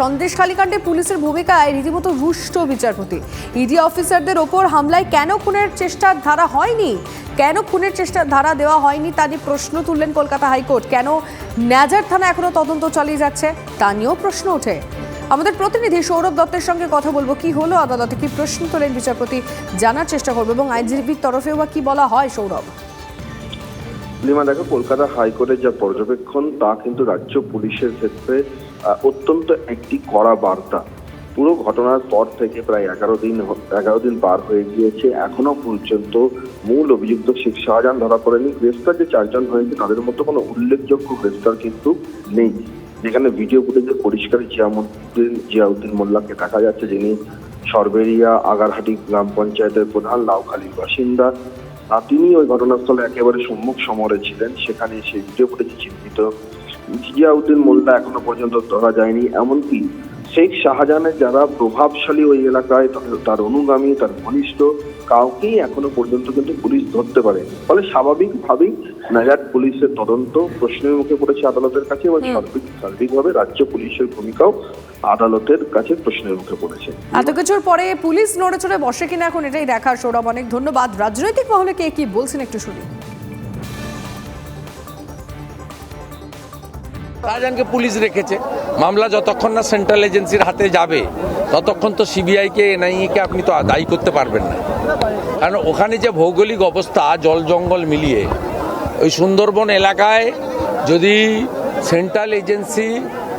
সন্দেশখালী কাণ্ডে পুলিশের ভূমিকায় রীতিমতো রুষ্ট বিচারপতি। ইডি অফিসারদের ওপর হামলায় কেন খুনের চেষ্টার ধারা হয়নি, কেন খুনের চেষ্টার ধারা দেওয়া হয়নি তা নিয়ে প্রশ্ন তুললেন কলকাতা হাইকোর্ট। কেন ন্যাজার থানা এখনো তদন্ত চালিয়ে যাচ্ছে তা নিয়েও প্রশ্ন ওঠে। আমাদের প্রতিনিধি সৌরভ দত্তের সঙ্গে কথা বলবো। কি হলো আদালতে, কি প্রশ্ন তোলেন বিচারপতি, জানার চেষ্টা করবো, এবং আইনজীবীর তরফেও বা কি বলা হয়। সৌরভ, লিমা, দেখো, কলকাতা হাইকোর্টের যা পর্যবেক্ষণ তা কিন্তু রাজ্য পুলিশের ক্ষেত্রে অত্যন্ত একটি কড়া বার্তা। পুরো ঘটনার পর থেকে প্রায় 11 দিন পার হয়ে গিয়েছে, এখনো পর্যন্ত মূল অভিযুক্ত শেখ শাহজাহান ধরা পড়েনি। গ্রেফতার যে 4 জন হয়েছে তাদের মধ্যে কোনো উল্লেখযোগ্য গ্রেফতার কিন্তু নেই। যেখানে ভিডিও ফুটেজে পরিষ্কার জিয়াউদ্দিন মোল্লাকে দেখা যাচ্ছে, যিনি সরবেরিয়া আগারহাটি গ্রাম পঞ্চায়েতের প্রধান, লাউখালীর বাসিন্দা। তিনি ওই ঘটনাস্থলে একেবারে সম্মুখ সমরে ছিলেন। সেখানে সেই ভিডিও ফুটেজে চিহ্নিত জিয়াউদ্দিন মোল্লা এখনো পর্যন্ত ধরা যায়নি। এমনকি শেখ শাহজাহানের যারা প্রভাবশালী ওই এলাকায়, তার অনুগামী, তার ঘনিষ্ঠ, কাউকেই এখনো পর্যন্ত কিন্তু পুলিশ ধরতে পারে। ফলে স্বাভাবিকভাবেই নাজার পুলিশের তদন্ত প্রশ্নের মুখে পড়েছে আদালতের কাছে, এবং সার্বিকভাবে রাজ্য পুলিশের ভূমিকাও আদালতের কাছে প্রশ্নের মুখে পড়েছে। এত কিছুর পরে পুলিশ নড়ে চড়ে বসে কিনা এখন এটাই দেখার। সৌরভ, অনেক ধন্যবাদ। রাজনৈতিক মহলে কে কি বলছেন একটু শুনি। শাহজাহানকে পুলিশ রেখেছে, মামলা যতক্ষণ না সেন্ট্রাল এজেন্সির হাতে যাবে ততক্ষণ তো সিবিআইকে, এনআইএকে আপনি তো দায়ী করতে পারবেন না। কারণ ওখানে যে ভৌগোলিক অবস্থা, জল জঙ্গল মিলিয়ে ওই সুন্দরবন এলাকায় যদি সেন্ট্রাল এজেন্সি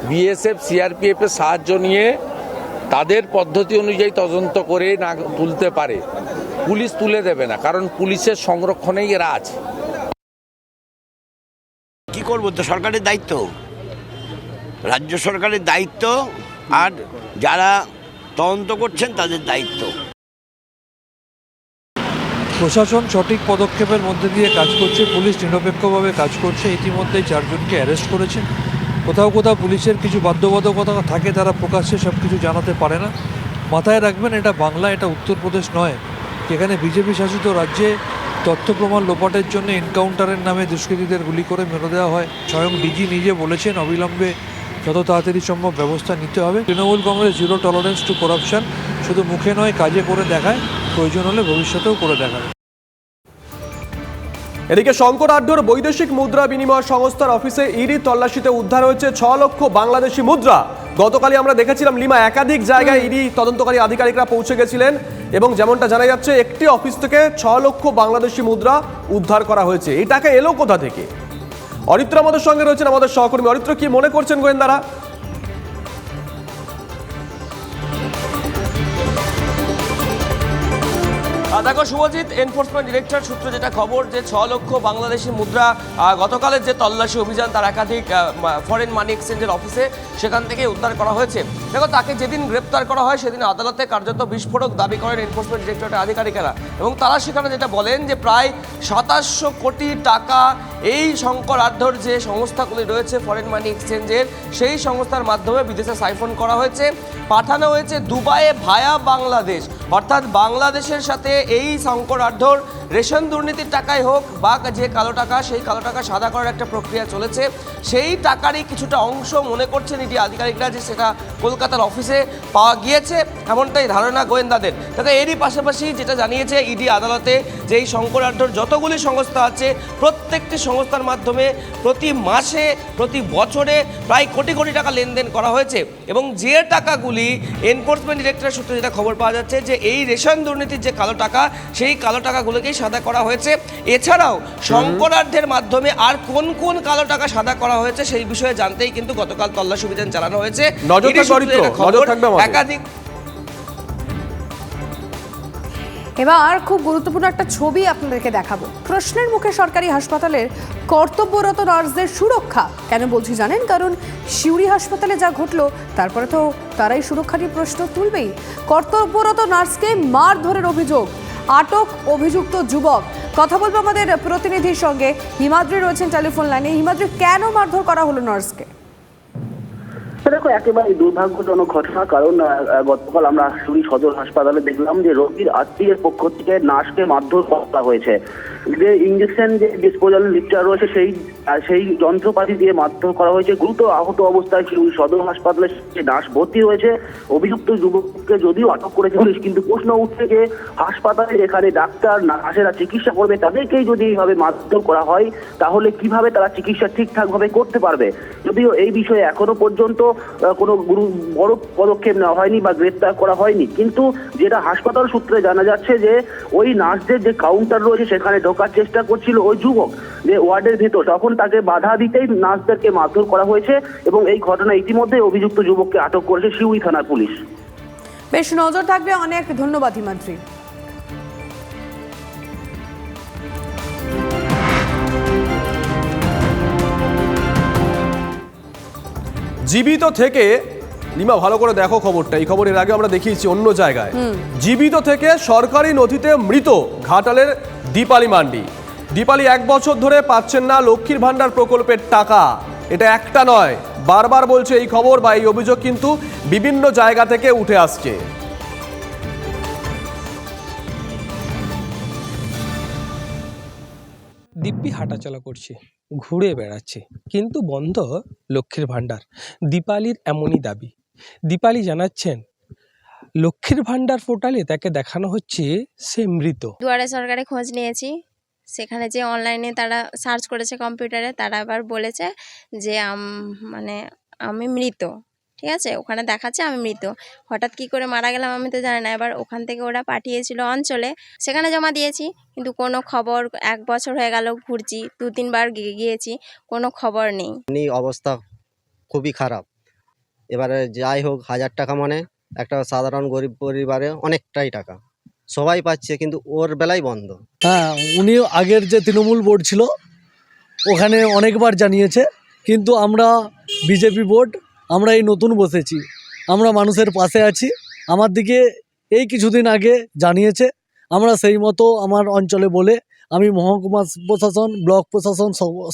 বিএসএফ সিআরপিএফের সাহায্য নিয়ে তাদের পদ্ধতি অনুযায়ী তদন্ত করে না তুলতে পারে, পুলিশ তুলে দেবে না, কারণ পুলিশের সংরক্ষণেই এরা আছে। কি করবো, তো সরকারের দায়িত্ব, রাজ্য সরকারের দায়িত্ব, আর যারা তদন্ত করছেন তাদের দায়িত্ব। প্রশাসন সঠিক পদক্ষেপের মধ্যে দিয়ে কাজ করছে, পুলিশ নিরপেক্ষভাবে কাজ করছে। ইতিমধ্যেই 4 জনকে অ্যারেস্ট করেছেন। কোথাও কোথাও পুলিশের কিছু বাধ্যবাধকতা থাকে, তারা প্রকাশ্যে সব কিছু জানাতে পারে না। মাথায় রাখবেন, এটা বাংলা, এটা উত্তরপ্রদেশ নয়, যেখানে বিজেপি শাসিত রাজ্যে তথ্য প্রমাণ লোপাটের জন্য এনকাউন্টারের নামে দুষ্কৃতীদের গুলি করে মেরে দেওয়া হয়। স্বয়ং ডিজি নিজে বলেছেন অবিলম্বে যত তাড়াতাড়ি সম্ভব ব্যবস্থা নিতে হবে। Trinamool Congress zero tolerance two corruption শুধু মুখে নয়, কাজে করে দেখায়, প্রয়োজন হলে ভবিষ্যতেও করে দেখায়। এদিকে শঙ্কর আঢ্যর বৈদেশিক মুদ্রা বিনিময় সংস্থার অফিসে ইডি তল্লাশিতে উদ্ধার হয়েছে 6 লক্ষ বাংলাদেশি মুদ্রা। গতকালই আমরা দেখেছিলাম লিমা, একাধিক জায়গায় ইডি তদন্তকারী আধিকারিকরা পৌঁছে গেছিলেন, এবং যেমনটা জানা যাচ্ছে একটি অফিস থেকে 6 লক্ষ বাংলাদেশি মুদ্রা উদ্ধার করা হয়েছে। এই টাকা এলো কোথা থেকে? অরিত্র আমাদের সঙ্গে রয়েছেন, আমাদের সহকর্মী। অরিত্র, কি মনে করছেন গোয়েন্দারা? দেখো শুভজিৎ, এনফোর্সমেন্ট ডিরেক্টর সূত্রে যেটা খবর, যে 6 লক্ষ বাংলাদেশি মুদ্রা গতকালের যে তল্লাশি অভিযান তার একাধিক ফরেন মানি এক্সচেঞ্জের অফিসে সেখান থেকে উদ্ধার করা হয়েছে। দেখো, তাকে যেদিন গ্রেপ্তার করা হয় সেদিন আদালতে কার্যত বিস্ফোরক দাবি করেন এনফোর্সমেন্ট ডিরেক্টরেটের আধিকারিকেরা, এবং তারা সেখানে যেটা বলেন যে প্রায় 2700 কোটি টাকা এই শঙ্কর আঢ্যর যে সংস্থাগুলি রয়েছে ফরেন মানি এক্সচেঞ্জের, সেই সংস্থার মাধ্যমে বিদেশে সাইফন করা হয়েছে, পাঠানো হয়েছে দুবাইয়ে ভায়া বাংলাদেশ। অর্থাৎ বাংলাদেশের সাথে এই শঙ্কর আঢ্যর রেশন দুর্নীতির টাকাই হোক বা যে কালো টাকা, সেই কালো টাকা সাদা করার একটা প্রক্রিয়া চলেছে। সেই টাকারই কিছুটা অংশ মনে করছেন ইডি আধিকারিকরা যে সেটা কলকাতার অফিসে পাওয়া গিয়েছে, এমনটাই ধারণা গোয়েন্দাদের। তবে এরই পাশাপাশি যেটা জানিয়েছে ইডি আদালতে, যে এই শঙ্কর আঢ্যর যতগুলি সংস্থা আছে প্রত্যেকটি সংস্থার মাধ্যমে প্রতি মাসে, প্রতি বছরে প্রায় কোটি কোটি টাকা লেনদেন করা হয়েছে, এবং যে টাকাগুলি এনফোর্সমেন্ট ডিরেক্টরের সূত্রে যেটা খবর পাওয়া যাচ্ছে যে এই রেশন দুর্নীতির যে কালো টাকা, সেই কালো টাকাগুলোকেই সাদা করা হয়েছে। এছাড়াও শঙ্কর আঢ্যের মাধ্যমে আর কোন কোন কালো টাকা সাদা করা হয়েছে সেই বিষয়ে জানতেই কিন্তু গতকাল তল্লাশি অভিযান চালানো হয়েছে। একাধিক এবার খুব গুরুত্বপূর্ণ একটা ছবি আপনাদেরকে দেখাবো। প্রশ্নের মুখে সরকারি হাসপাতালের কর্তব্যরত নার্সদের সুরক্ষা। কেন বলছি জানেন? কারণ সিউড়ি হাসপাতালে যা ঘটলো তারপরে তো তারাই সুরক্ষা নিয়ে প্রশ্ন তুলবেই। কর্তব্যরত নার্সকে মারধরের অভিযোগ, আটক অভিযুক্ত যুবক। কথা বলবো আমাদের প্রতিনিধির সঙ্গে, হিমাদ্রি রয়েছেন টেলিফোন লাইনে। হিমাদ্রি, কেন মারধর করা হলো নার্সকে? দেখো, একেবারে দুর্ভাগ্যজনক ঘটনা, কারণ গতকাল আমরা আশুরি সদর হাসপাতালে দেখলাম যে রোগীর আত্মীয়ের পক্ষ থেকে নার্সকে মারধর করা হয়েছে। যে ইঞ্জেকশন যে ডিসপোজাল লিফটার রয়েছে সেই যন্ত্রপাতি দিয়ে মারধর করা হয়েছে। গুরুতর আহত অবস্থায় শিলিগুড়ি সদর হাসপাতালে নার্স ভর্তি হয়েছে। অভিযুক্ত যুবককে যদিও আটক করেছে পুলিশ, কিন্তু প্রশ্ন উঠছে যে হাসপাতালে যেখানে ডাক্তার নার্সেরা চিকিৎসা করবে তাদেরকেই যদি এইভাবে মারধর করা হয় তাহলে কিভাবে তারা চিকিৎসা ঠিকঠাকভাবে করতে পারবে। যদিও এই বিষয়ে এখনো পর্যন্ত কোনো বড় পদক্ষেপ নেওয়া হয়নি বা গ্রেপ্তার করা হয়নি, কিন্তু যেটা হাসপাতাল সূত্রে জানা যাচ্ছে যে ওই নার্সদের যে কাউন্টার রয়েছে সেখানে ঢোকার চেষ্টা করছিল ওই যুবক যে ওয়ার্ডের ভিতর, তখন তাকে বাধা দিতেই নার্সদেরকে মারধর করা হয়েছে এবং এই ঘটনা ইতিমধ্যে অভিযুক্ত যুবককে আটক করেছে শিউড়ি থানার পুলিশ। বেশ, নজর থাকবে। অনেক ধন্যবাদ হিমাদ্রি। জীবিত থেকে, লিমা ভালো করে দেখো খবরটা, এই খবর এর আগে আমরা দেখিয়েছি অন্য জায়গায়। জীবিত থেকে সরকারি নথিতে মৃত ঘাটালের দীপালি মান্ডি। দীপালি 1 বছর ধরে পাচ্ছেন না লক্ষ্মীর ভান্ডার প্রকল্পের টাকা। এটা একটা নয়, বারবার বলছে এই খবর বা এই অভিযোগ কিন্তু বিভিন্ন জায়গা থেকে উঠে আসছে। দিব্যি হাঁটাচলা করছে, ঘুরে বেড়াচ্ছে, কিন্তু বন্ধ লক্ষ্মীর ভাণ্ডার। দীপালির এমনই দাবি। দীপালি জানাচ্ছেন, লক্ষ্মীর ভাণ্ডার পোর্টালে তাকে দেখানো হচ্ছে সে মৃত। দুয়ারে সরকারে খোঁজ নিয়েছি, সেখানে যে অনলাইনে তারা সার্চ করেছে কম্পিউটারে, তারা আবার বলেছে যে মানে আমি মৃত। ঠিক আছে, ওখানে দেখাচ্ছে আমি মৃত। হঠাৎ কি করে মারা গেলাম আমি তো জানি না। এবার ওখান থেকে ওরা পাঠিয়েছিল অঞ্চলে, সেখানে জমা দিয়েছি, কিন্তু কোনো খবর, 1 বছর হয়ে গেল ঘুরছি, 2-3 বার গিয়েছি, কোনো খবর নেই। অবস্থা খুবই খারাপ। এবারে যাই হোক, 1000 টাকা মানে একটা সাধারণ গরিব পরিবারে অনেকটাই টাকা, সবাই পাচ্ছে, কিন্তু ওর বেলায় বন্ধ। হ্যাঁ, উনি আগের যে তৃণমূল বোর্ড ছিল ওখানে অনেকবার জানিয়েছে, কিন্তু আমরা বিজেপি বোর্ড, আমরা এই নতুন বসেছি, আমরা মানুষের পাশে আছি। আমার দিকে এই কিছুদিন আগে জানিয়েছে, আমরা সেই মতো আমার অঞ্চলে বলে আমি মহকুমা প্রশাসন, ব্লক প্রশাসন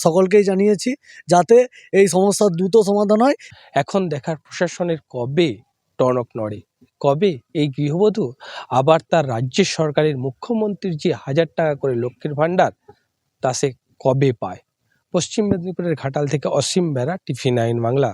সকলকেই জানিয়েছি যাতে এই সমস্যার দ্রুত সমাধান হয়। এখন দেখার প্রশাসনের কবে টনক নড়ে, কবে এই গৃহবধূ আবার তার রাজ্যের সরকারের মুখ্যমন্ত্রীর যে 1000 টাকা করে লক্ষ্মীর ভাণ্ডার তা সে কবে পায়। পশ্চিম মেদিনীপুরের ঘাটাল থেকে অসীম বেরা, টিভি 9 বাংলা।